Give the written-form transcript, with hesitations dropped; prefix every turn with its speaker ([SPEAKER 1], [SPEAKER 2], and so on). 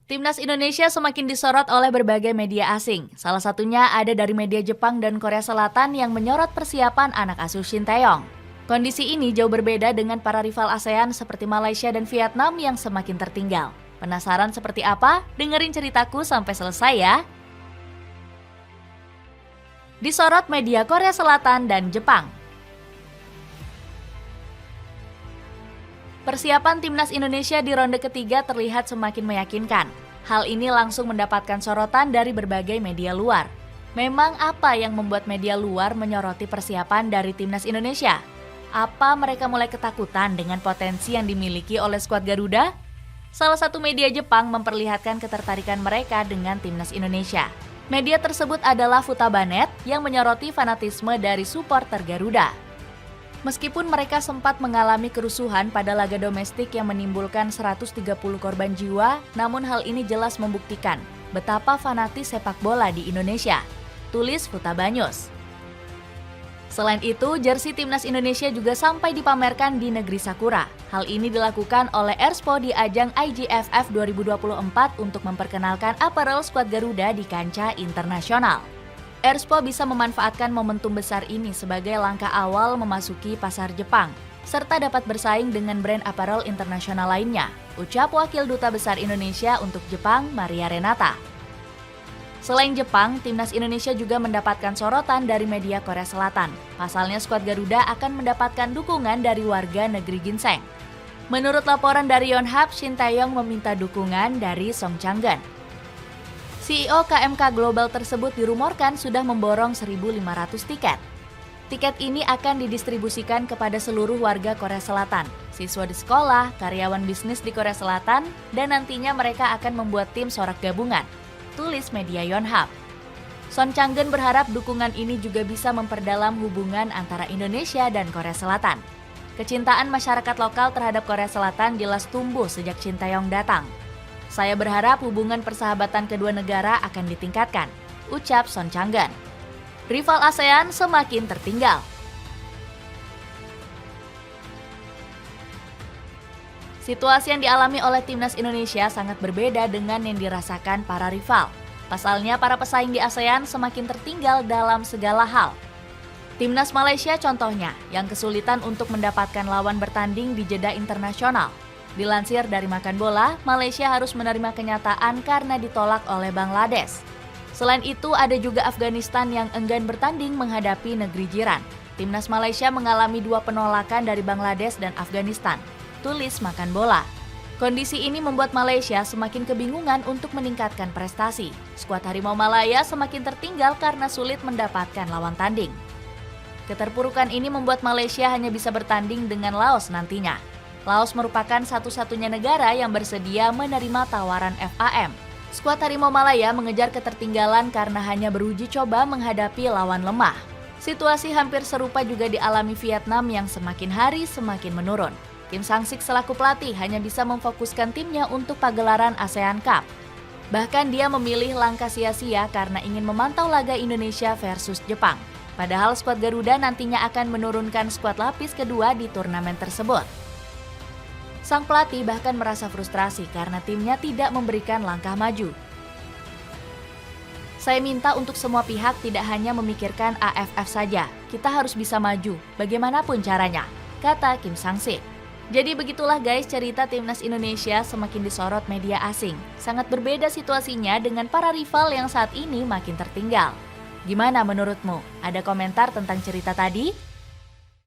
[SPEAKER 1] Timnas Indonesia semakin disorot oleh berbagai media asing. Salah satunya ada dari media Jepang dan Korea Selatan yang menyorot persiapan anak asuh Shin Tae-yong. Kondisi ini jauh berbeda dengan para rival ASEAN seperti Malaysia dan Vietnam yang semakin tertinggal. Penasaran seperti apa? Dengerin ceritaku sampai selesai ya. Disorot media Korea Selatan dan Jepang. Persiapan timnas Indonesia di ronde ketiga terlihat semakin meyakinkan. Hal ini langsung mendapatkan sorotan dari berbagai media luar. Memang apa yang membuat media luar menyoroti persiapan dari timnas Indonesia? Apa mereka mulai ketakutan dengan potensi yang dimiliki oleh skuad Garuda? Salah satu media Jepang memperlihatkan ketertarikan mereka dengan timnas Indonesia. Media tersebut adalah Futabanet yang menyoroti fanatisme dari supporter Garuda. Meskipun mereka sempat mengalami kerusuhan pada laga domestik yang menimbulkan 130 korban jiwa, namun hal ini jelas membuktikan betapa fanatis sepak bola di Indonesia, tulis Futabanews. Selain itu, jersey timnas Indonesia juga sampai dipamerkan di negeri Sakura. Hal ini dilakukan oleh Erspo di ajang IJFF 2024 untuk memperkenalkan apparel skuad Garuda di kancah internasional. Erspo bisa memanfaatkan momentum besar ini sebagai langkah awal memasuki pasar Jepang, serta dapat bersaing dengan brand apparel internasional lainnya, ucap Wakil Duta Besar Indonesia untuk Jepang, Maria Renata. Selain Jepang, timnas Indonesia juga mendapatkan sorotan dari media Korea Selatan. Pasalnya skuad Garuda akan mendapatkan dukungan dari warga negeri Ginseng. Menurut laporan dari Yonhap, Shin Tae-yong meminta dukungan dari Song Chang-gun. CEO KMK Global tersebut dirumorkan sudah memborong 1.500 tiket. Tiket ini akan didistribusikan kepada seluruh warga Korea Selatan, siswa di sekolah, karyawan bisnis di Korea Selatan, dan nantinya mereka akan membuat tim sorak gabungan, tulis media Yonhap. Song Chang-gun berharap dukungan ini juga bisa memperdalam hubungan antara Indonesia dan Korea Selatan. Kecintaan masyarakat lokal terhadap Korea Selatan jelas tumbuh sejak Shin Tae-yong datang. Saya berharap hubungan persahabatan kedua negara akan ditingkatkan, ucap Song Chang-gun. Rival ASEAN semakin tertinggal. Situasi yang dialami oleh timnas Indonesia sangat berbeda dengan yang dirasakan para rival. Pasalnya para pesaing di ASEAN semakin tertinggal dalam segala hal. Timnas Malaysia contohnya, yang kesulitan untuk mendapatkan lawan bertanding di jeda internasional. Dilansir dari Makan Bola, Malaysia harus menerima kenyataan karena ditolak oleh Bangladesh. Selain itu, ada juga Afghanistan yang enggan bertanding menghadapi negeri jiran. Timnas Malaysia mengalami 2 penolakan dari Bangladesh dan Afghanistan, tulis Makan Bola. Kondisi ini membuat Malaysia semakin kebingungan untuk meningkatkan prestasi. Skuad Harimau Malaya semakin tertinggal karena sulit mendapatkan lawan tanding. Keterpurukan ini membuat Malaysia hanya bisa bertanding dengan Laos nantinya. Laos merupakan satu-satunya negara yang bersedia menerima tawaran FAM. Skuad Harimau Malaya mengejar ketertinggalan karena hanya beruji coba menghadapi lawan lemah. Situasi hampir serupa juga dialami Vietnam yang semakin hari semakin menurun. Kim Sang-sik selaku pelatih hanya bisa memfokuskan timnya untuk pagelaran ASEAN Cup. Bahkan dia memilih langkah sia-sia karena ingin memantau laga Indonesia versus Jepang. Padahal skuad Garuda nantinya akan menurunkan skuad lapis kedua di turnamen tersebut. Sang pelatih bahkan merasa frustrasi karena timnya tidak memberikan langkah maju. Saya minta untuk semua pihak tidak hanya memikirkan AFF saja, kita harus bisa maju, bagaimanapun caranya, kata Kim Sang-sik. Jadi begitulah guys cerita timnas Indonesia semakin disorot media asing. Sangat berbeda situasinya dengan para rival yang saat ini makin tertinggal. Gimana menurutmu? Ada komentar tentang cerita tadi?